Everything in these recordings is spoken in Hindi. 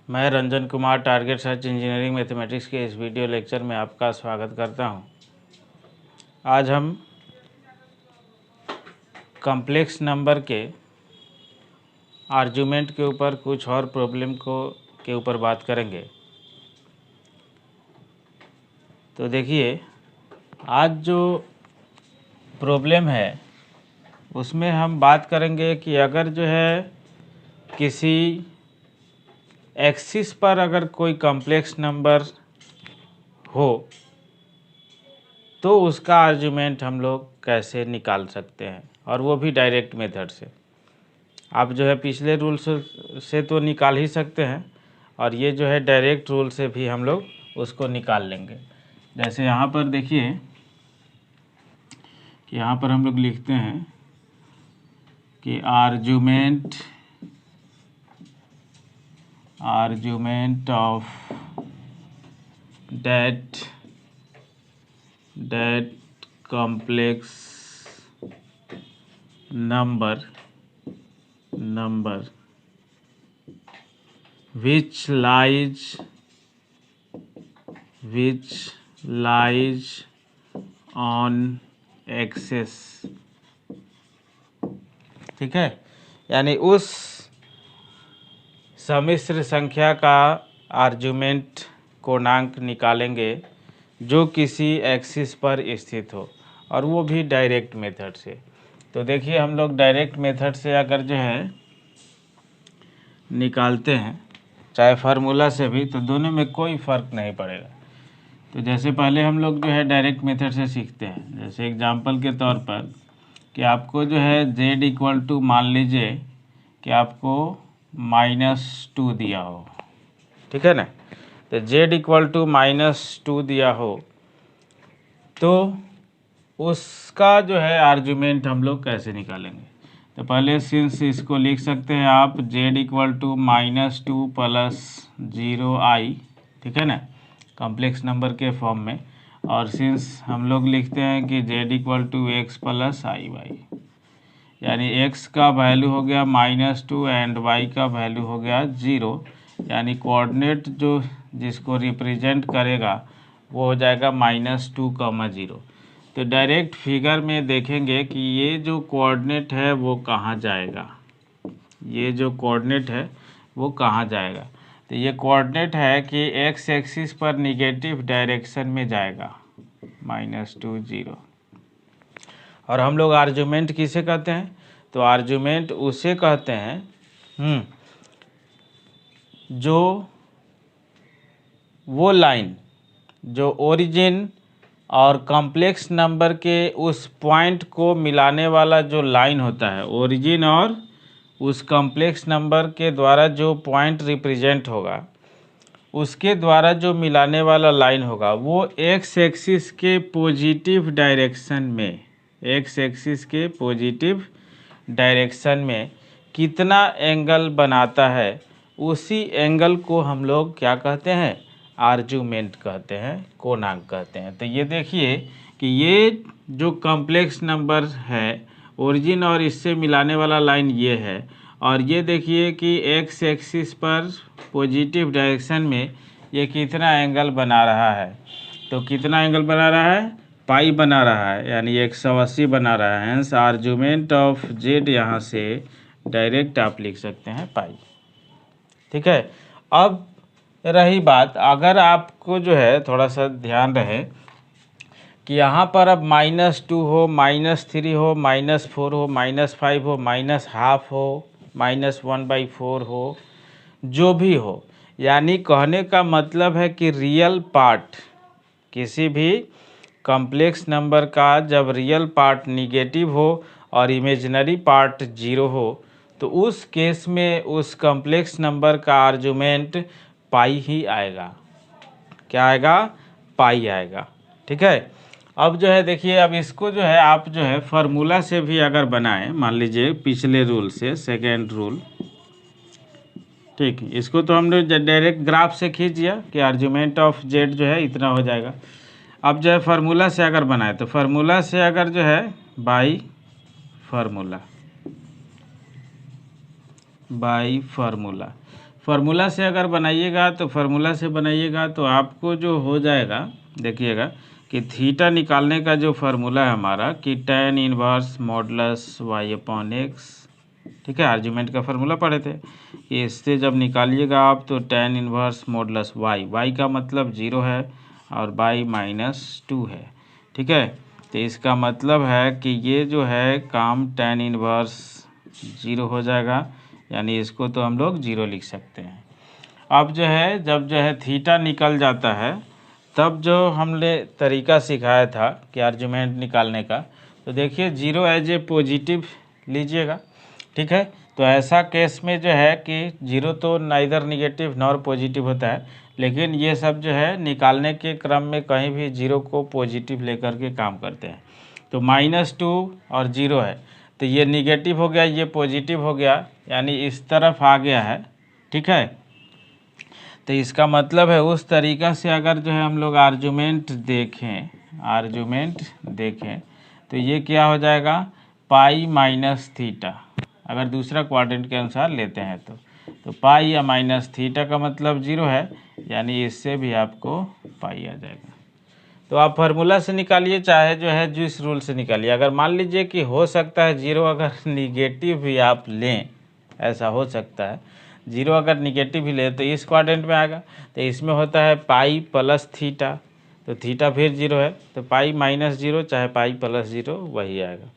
मैं Ranjan Kumar target search engineering mathematics के इस वीडियो लेक्चर में आपका स्वागत करता हूं। आज हम कॉम्प्लेक्स नंबर के आर्गुमेंट के ऊपर कुछ और प्रॉब्लम के ऊपर बात करेंगे। तो देखिए, आज जो प्रॉब्लम है उसमें हम बात करेंगे कि अगर जो है किसी एक्सिस पर अगर कोई कॉम्प्लेक्स नंबर हो तो उसका आर्गुमेंट हम लोग कैसे निकाल सकते हैं, और वो भी डायरेक्ट मेथड से। आप जो है पिछले रूल से तो निकाल ही सकते हैं, और ये जो है डायरेक्ट रूल से भी हम लोग उसको निकाल लेंगे। जैसे यहाँ पर देखिए कि यहाँ पर हम लोग लिखते हैं कि argument of that complex number which lies on axis। ठीक है, यानी उस सम्मिश्र संख्या का आर्गुमेंट पूर्णांक निकालेंगे जो किसी एक्सिस पर स्थित हो, और वो भी डायरेक्ट मेथड से। तो देखिए, हम लोग डायरेक्ट मेथड से अगर जो है निकालते हैं, चाहे फार्मूला से भी, तो दोनों में कोई फ़र्क नहीं पड़ेगा। तो जैसे पहले हम लोग जो है डायरेक्ट मेथड से सीखते हैं। जैसे एग्जांपल के तौर पर कि आपको जो है z इक्वल टू, मान लीजिए कि आपको -2 दिया हो, ठीक है ना। तो z इक्वल टू -2 दिया हो तो उसका जो है आर्गुमेंट हम लोग कैसे निकालेंगे। तो पहले सिंस इसको लिख सकते हैं आप z equal to -2 plus 0i, ठीक है ना, कॉम्प्लेक्स नंबर के फॉर्म में। और सिंस हम लोग लिखते हैं कि z equal to x plus i y, यानी x का वैल्यू हो गया -2 एंड y का वैल्यू हो गया 0, यानी कोऑर्डिनेट जो जिसको रिप्रेजेंट करेगा वो हो जाएगा -2, 0। तो डायरेक्ट फिगर में देखेंगे कि ये जो कोऑर्डिनेट है वो कहाँ जाएगा, ये जो कोऑर्डिनेट है वो कहाँ जाएगा। तो ये कोऑर्डिनेट है कि x एक्सिस पर निगेटिव डायरेक्शन में जाएगा, -2, 0। और हम लोग आर्गुमेंट किसे कहते हैं, तो आर्गुमेंट उसे कहते हैं जो वो लाइन जो ओरिजिन और कॉम्प्लेक्स नंबर के उस पॉइंट को मिलाने वाला जो लाइन होता है, ओरिजिन और उस कॉम्प्लेक्स नंबर के द्वारा जो पॉइंट रिप्रेजेंट होगा, उसके द्वारा जो मिलाने वाला लाइन होगा, वो एक्स एक्सिस के पॉजिटिव डायरेक्शन में, एक्स एक्सिस के पॉजिटिव डायरेक्शन में कितना एंगल बनाता है, उसी एंगल को हम लोग क्या कहते हैं, आर्गुमेंट कहते हैं, कोणांक कहते हैं। तो ये देखिए कि ये जो कॉम्प्लेक्स नंबर है, ओरिजिन और इससे मिलाने वाला लाइन ये है, और ये देखिए कि एक्स एक्सिस पर पॉजिटिव डायरेक्शन में ये कितना एंगल बना रहा है। तो कितना एंगल बना रहा है, पाई बना रहा है, यानी 180 बना रहा है। हेंस आर्गुमेंट ऑफ जेड यहाँ से डायरेक्ट आप लिख सकते हैं पाई, ठीक है। अब रही बात, अगर आपको जो है थोड़ा सा ध्यान रहे कि यहाँ पर अब -2 हो, -3 हो, -4 हो, -5 हो, -½ हो, -1/4 हो, जो भी हो, यानी कहने का मतलब है कि रियल पार्ट किसी भी कॉम्प्लेक्स नंबर का जब रियल पार्ट निगेटिव हो और इमेजिनरी पार्ट 0 हो, तो उस केस में उस कॉम्प्लेक्स नंबर का आर्गुमेंट पाई ही आएगा। क्या आएगा, पाई आएगा, ठीक है। अब जो है देखिए, अब इसको जो है आप जो है फार्मूला से भी अगर बनाएं, मान लीजिए पिछले रूल से, सेकेंड रूल, ठीक, इसको तो हमने डायरेक्ट ग्राफ से खींच दिया कि आर्गुमेंट ऑफ जेड जो है इतना हो जाएगा। अब जो है फार्मूला से अगर बनाए, तो फार्मूला से अगर जो है बाई फार्मूला फार्मूला से अगर बनाइएगा तो फार्मूला से बनाइएगा तो आपको जो हो जाएगा, देखिएगा कि थीटा निकालने का जो फार्मूला है हमारा कि tan inverse modulus y upon x, ठीक है, आर्ग्यूमेंट का फार्मूला पढ़े थे कि इससे जब निकालिएगा आप तो tan इनवर्स मॉडुलस y का मतलब 0 है और y -2 है, ठीक है। तो इसका मतलब है कि ये जो है काम tan इनवर्स 0 हो जाएगा, यानी इसको तो हम लोग 0 लिख सकते हैं। अब जो है जब जो है थीटा निकल जाता है तब जो हमने तरीका सिखाया था कि आर्ग्यूमेंट निकालने का, तो देखिए 0 एज ए पॉजिटिव लीजिएगा, ठीक है। तो ऐसा केस में जो है कि 0 तो नाइदर निगेटिव नॉर पॉजिटिव होता है, लेकिन ये सब जो है निकालने के क्रम में कहीं भी 0 को पॉजिटिव लेकर के काम करते हैं। तो -2 और 0 है तो ये निगेटिव हो गया, ये पॉजिटिव हो गया, यानी इस तरफ आ गया है, ठीक है। तो इसका मतलब है उस तरीक़ा से अगर जो है हम लोग आर्ग्यूमेंट देखें तो ये क्या हो जाएगा, पाई माइनस थीटा, अगर दूसरा क्वाड्रेंट के अनुसार लेते हैं तो पाई या माइनस थीटा का मतलब 0 है, यानी इससे भी आपको पाई आ जाएगा। तो आप फार्मूला से निकालिए चाहे जो है जिस रूल से निकालिए। अगर मान लीजिए कि हो सकता है 0 अगर निगेटिव भी आप लें, ऐसा हो सकता है 0 अगर निगेटिव भी ले तो इस क्वाड्रेंट में आएगा, तो इसमें होता है पाई प्लस थीटा, तो थीटा फिर 0 है तो पाई -0 चाहे पाई प्लस 0 वही आएगा।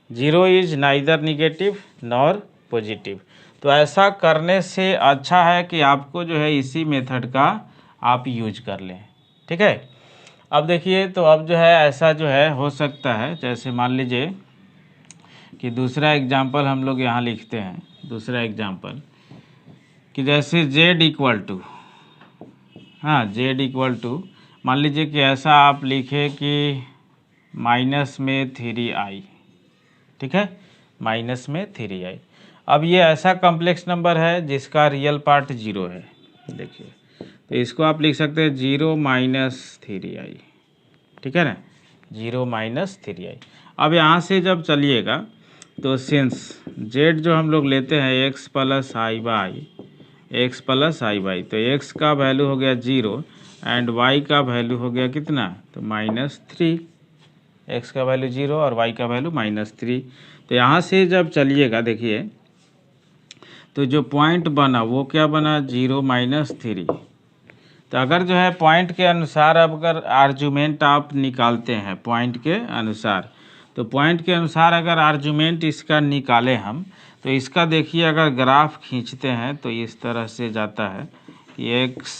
0 is neither negative nor positive. तो ऐसा करने से अच्छा है कि आपको जो है इसी मेथड का आप यूज कर लें, ठीक है। अब देखिए तो अब जो है ऐसा जो है हो सकता है, जैसे मान लीजिए कि दूसरा एग्जाम्पल हम लोग यहाँ लिखते हैं, दूसरा एग्जाम्पल कि जैसे z इक्वल टू, हाँ z इक्वल टू मान लीजिए कि ऐसा आप लिखे कि माइनस में 3i, ठीक है, माइनस में 3i। अब ये ऐसा कॉम्प्लेक्स नंबर है जिसका रियल पार्ट 0 है, देखिए तो इसको आप लिख सकते हैं 0 - 3i, ठीक है ना, 0 - 3i। अब यहाँ से जब चलिएगा तो सिंस z जो हम लोग लेते हैं x प्लस i बाई, तो x का वैल्यू हो गया 0 एंड y का वैल्यू हो गया कितना, तो -3, x का वैल्यू 0 और y का वैल्यू -3। तो यहाँ से जब चलिएगा देखिए तो जो पॉइंट बना वो क्या बना, 0 - 3। तो अगर जो है पॉइंट के अनुसार अब अगर आर्ग्यूमेंट आप निकालते हैं पॉइंट के अनुसार, तो पॉइंट के अनुसार अगर आर्ग्यूमेंट इसका निकालें हम, तो इसका देखिए अगर ग्राफ खींचते हैं तो इस तरह से जाता है x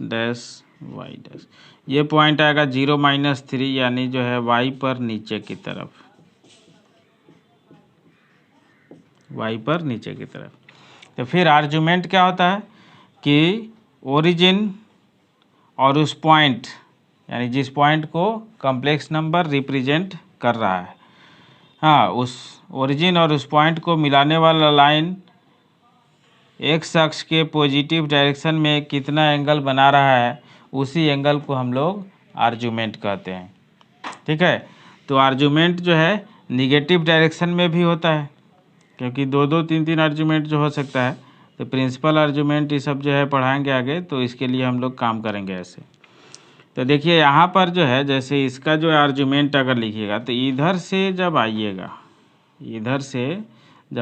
डैश y डैश, ये पॉइंट आएगा 0 - 3, यानी जो है y पर नीचे की तरफ, y पर नीचे की तरफ। तो फिर आर्ग्यूमेंट क्या होता है कि ओरिजिन और उस पॉइंट, यानी जिस पॉइंट को कॉम्प्लेक्स नंबर रिप्रेजेंट कर रहा है, हाँ उस ओरिजिन और उस पॉइंट को मिलाने वाला लाइन एक्स अक्ष के पॉजिटिव डायरेक्शन में कितना एंगल बना रहा है, उसी एंगल को हम लोग आर्ग्यूमेंट कहते हैं, ठीक है। तो आर्ग्यूमेंट जो है निगेटिव डायरेक्शन में भी होता है, क्योंकि 2 3 आर्ग्यूमेंट जो हो सकता है, तो प्रिंसिपल आर्ग्यूमेंट ये सब जो है पढ़ाएंगे आगे, तो इसके लिए हम लोग काम करेंगे ऐसे। तो देखिए यहाँ पर जो है जैसे इसका जो आर्ग्यूमेंट अगर लिखिएगा तो इधर से जब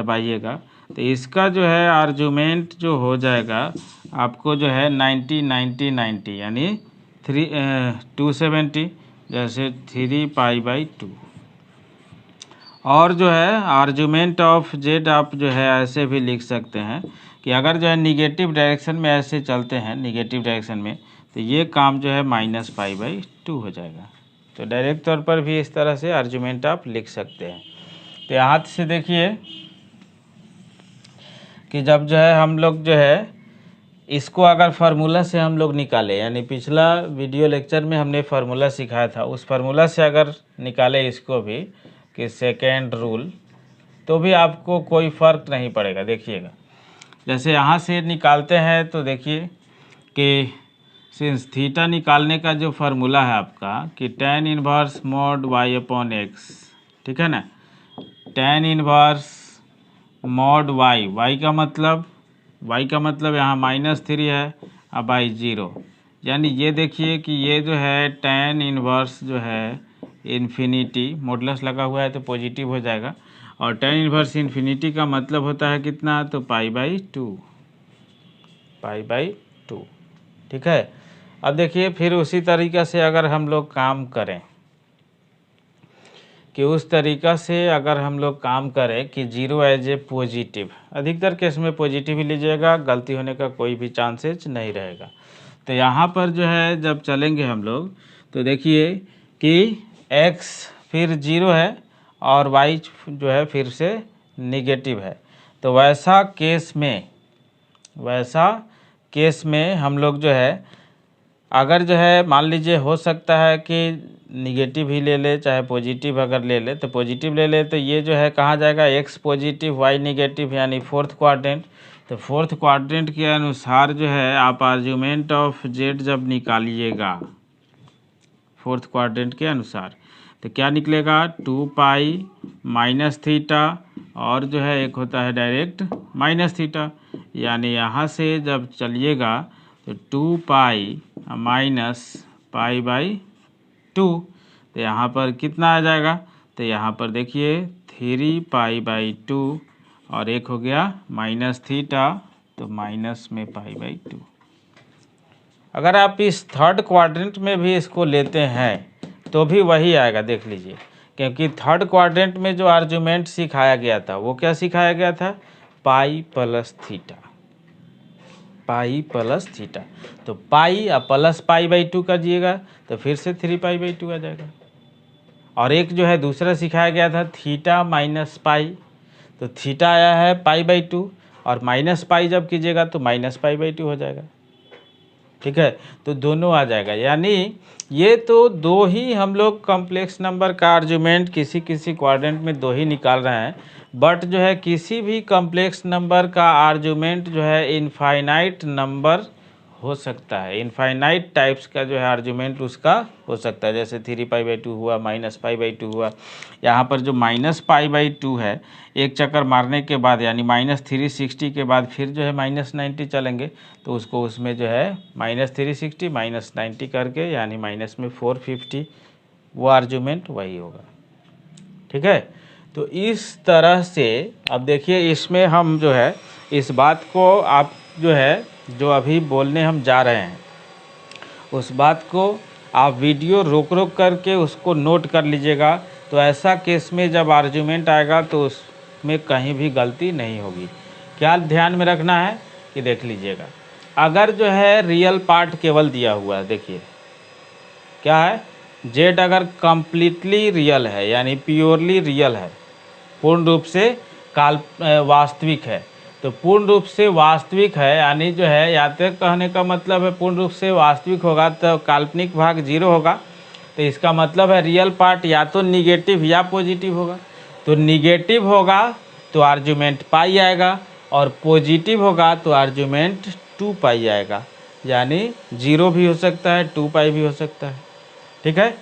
आइएगा तो इसका जो है आर्ग्यूमेंट जो हो जाएगा आपको जो है 90 90 90, यानी 270, जैसे 3π/2। और जो है आर्ग्यूमेंट ऑफ z आप जो है ऐसे भी लिख सकते हैं कि अगर जो है निगेटिव डायरेक्शन में ऐसे चलते हैं, निगेटिव डायरेक्शन में, तो ये काम जो है -π/2 हो जाएगा। तो डायरेक्ट तौर पर भी इस तरह से आर्ग्यूमेंट आप लिख सकते हैं। तो यहाँ से देखिए कि जब जो है हम लोग जो है इसको अगर फार्मूला से हम लोग निकाले, यानी पिछला वीडियो लेक्चर में हमने फार्मूला सिखाया था, उस फार्मूला से अगर निकाले इसको भी कि सेकेंड रूल, तो भी आपको कोई फ़र्क नहीं पड़ेगा। देखिएगा जैसे यहाँ से निकालते हैं तो देखिए कि सिंस थीटा निकालने का जो फार्मूला है आपका कि tan inverse mod y upon x, ठीक है ना, tan इनवर्स मॉड y का मतलब y का मतलब यहाँ -3 है, अब y 0, यानी ये देखिए कि ये जो है tan इनवर्स जो है इन्फिनिटी, मॉडुलस लगा हुआ है तो पॉजिटिव हो जाएगा, और tan इनवर्स इन्फिनिटी का मतलब होता है कितना, तो π/2, π/2, ठीक है। अब देखिए फिर उसी तरीक़ा से अगर हम लोग काम करें कि उस तरीक़ा से अगर हम लोग काम करें कि 0 एज ए पॉजिटिव, अधिकतर केस में पॉजिटिव ही लीजिएगा, गलती होने का कोई भी चांसेस नहीं रहेगा। तो यहाँ पर जो है जब चलेंगे हम लोग तो देखिए कि x फिर 0 है और y जो है फिर से निगेटिव है, तो वैसा केस में हम लोग जो है अगर जो है मान लीजिए हो सकता है कि निगेटिव ही ले ले चाहे पॉजिटिव अगर ले ले, तो पॉजिटिव ले ले तो ये जो है कहाँ जाएगा, x पॉजिटिव y निगेटिव, यानी फोर्थ क्वाड्रेंट। तो फोर्थ क्वाड्रेंट के अनुसार जो है आप आर्ग्यूमेंट ऑफ z जब निकालिएगा फोर्थ क्वाड्रेंट के अनुसार तो क्या निकलेगा, 2π -θ, और जो है एक होता है डायरेक्ट -θ, यानी यहाँ से जब चलिएगा तो 2π -π/2, तो यहाँ पर कितना आ जाएगा, तो यहाँ पर देखिए 3π/2 और एक हो गया -θ, तो माइनस में π/2। अगर आप इस थर्ड क्वाड्रेंट में भी इसको लेते हैं तो भी वही आएगा, देख लीजिए, क्योंकि थर्ड क्वाड्रेंट में जो आर्ग्यूमेंट सिखाया गया था वो क्या सिखाया गया था, π + θ, π + θ, तो पाई और प्लस π/2 करिएगा तो फिर से 3π/2 आ जाएगा। और एक जो है दूसरा सिखाया गया था θ - π, तो थीटा आया है π/2 और -π जब कीजिएगा तो -π/2 हो जाएगा, ठीक है। तो दोनों आ जाएगा, यानी ये तो दो ही हम लोग कॉम्प्लेक्स नंबर का आर्ग्यूमेंट किसी क्वाड्रेंट में दो ही निकाल रहे हैं, बट जो है किसी भी कॉम्प्लेक्स नंबर का आर्ग्यूमेंट जो है इनफाइनाइट नंबर हो सकता है, इनफाइनाइट टाइप्स का जो है आर्ग्यूमेंट उसका हो सकता है, जैसे 3π/2 हुआ, -π/2 हुआ। यहाँ पर जो -π/2 है, एक चक्कर मारने के बाद यानी -360 के बाद फिर जो है -90 चलेंगे तो उसको उसमें जो है -360 -90 करके यानी माइनस में 450, वो आर्ग्यूमेंट वही होगा, ठीक है। तो इस तरह से अब देखिए इसमें हम जो है इस बात को आप जो है जो अभी बोलने हम जा रहे हैं उस बात को आप वीडियो रोक करके उसको नोट कर लीजिएगा, तो ऐसा केस में जब आर्ग्यूमेंट आएगा तो उसमें कहीं भी गलती नहीं होगी। क्या ध्यान में रखना है कि देख लीजिएगा, अगर जो है रियल पार्ट केवल दिया हुआ है, देखिए क्या है, z अगर कम्प्लीटली रियल है यानी प्योरली रियल है, पूर्ण रूप से वास्तविक है, तो पूर्ण रूप से वास्तविक है यानी जो है या तो कहने का मतलब है पूर्ण रूप से वास्तविक होगा तो काल्पनिक भाग 0 होगा, तो इसका मतलब है रियल पार्ट या तो निगेटिव या पॉजिटिव होगा। तो निगेटिव होगा तो आर्ग्यूमेंट पाई आएगा और पॉजिटिव होगा तो आर्ग्यूमेंट 2π आएगा, यानी 0 भी हो सकता है 2π भी हो सकता है, ठीक है।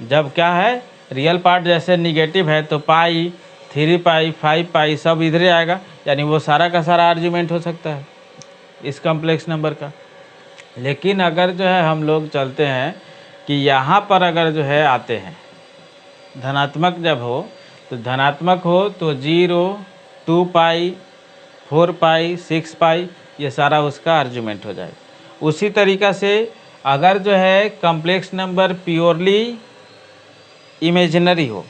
जब क्या है रियल पार्ट जैसे निगेटिव है तो पाई 3π 5π सब इधरे आएगा, यानी वो सारा का सारा आर्ग्यूमेंट हो सकता है इस कॉम्प्लेक्स नंबर का। लेकिन अगर जो है हम लोग चलते हैं कि यहाँ पर अगर जो है आते हैं धनात्मक जब हो तो धनात्मक हो तो 0 2π 4π 6π ये सारा उसका आर्ग्यूमेंट हो जाएगा। उसी तरीक़ा से अगर जो है कॉम्प्लेक्स नंबर प्योरली इमेजिनरी हो,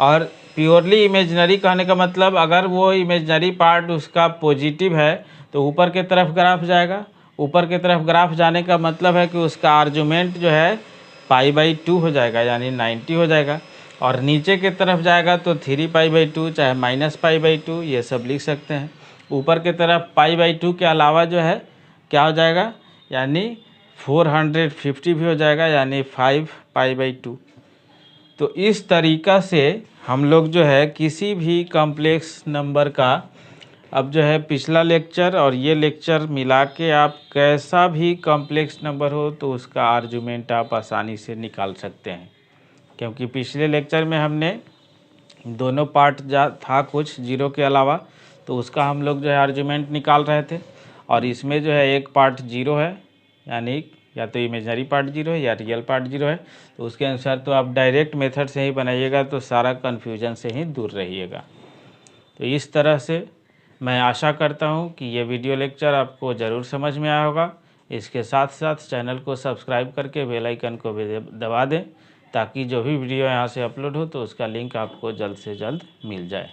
और प्योरली इमेजिनरी कहने का मतलब अगर वो इमेजिनरी पार्ट उसका पॉजिटिव है तो ऊपर के तरफ ग्राफ जाएगा, ऊपर के तरफ ग्राफ जाने का मतलब है कि उसका आर्ग्यूमेंट जो है π/2 हो जाएगा यानी 90 हो जाएगा, और नीचे के तरफ जाएगा तो 3π/2 चाहे -π/2 ये सब लिख सकते हैं। ऊपर के तरफ π/2 के अलावा जो है क्या हो जाएगा, यानी 450 भी हो जाएगा यानी 5π/2। तो इस तरीक़ा से हम लोग जो है किसी भी कॉम्प्लेक्स नंबर का अब जो है पिछला लेक्चर और ये लेक्चर मिला के आप कैसा भी कॉम्प्लेक्स नंबर हो तो उसका आर्ग्यूमेंट आप आसानी से निकाल सकते हैं, क्योंकि पिछले लेक्चर में हमने दोनों पार्ट था कुछ 0 के अलावा, तो उसका हम लोग जो है आर्ग्यूमेंट निकाल रहे थे। और इसमें जो है एक पार्ट 0 है, यानी या तो इमेजनरी पार्ट 0 है या रियल पार्ट 0 है। तो उसके अनुसार तो आप डायरेक्ट मेथड से ही बनाइएगा तो सारा कन्फ्यूजन से ही दूर रहिएगा। तो इस तरह से मैं आशा करता हूँ कि ये वीडियो लेक्चर आपको ज़रूर समझ में आया होगा। इसके साथ साथ चैनल को सब्सक्राइब करके बेल आइकन को भी दबा दें, ताकि जो भी वीडियो यहाँ से अपलोड हो तो उसका लिंक आपको जल्द से जल्द मिल जाए।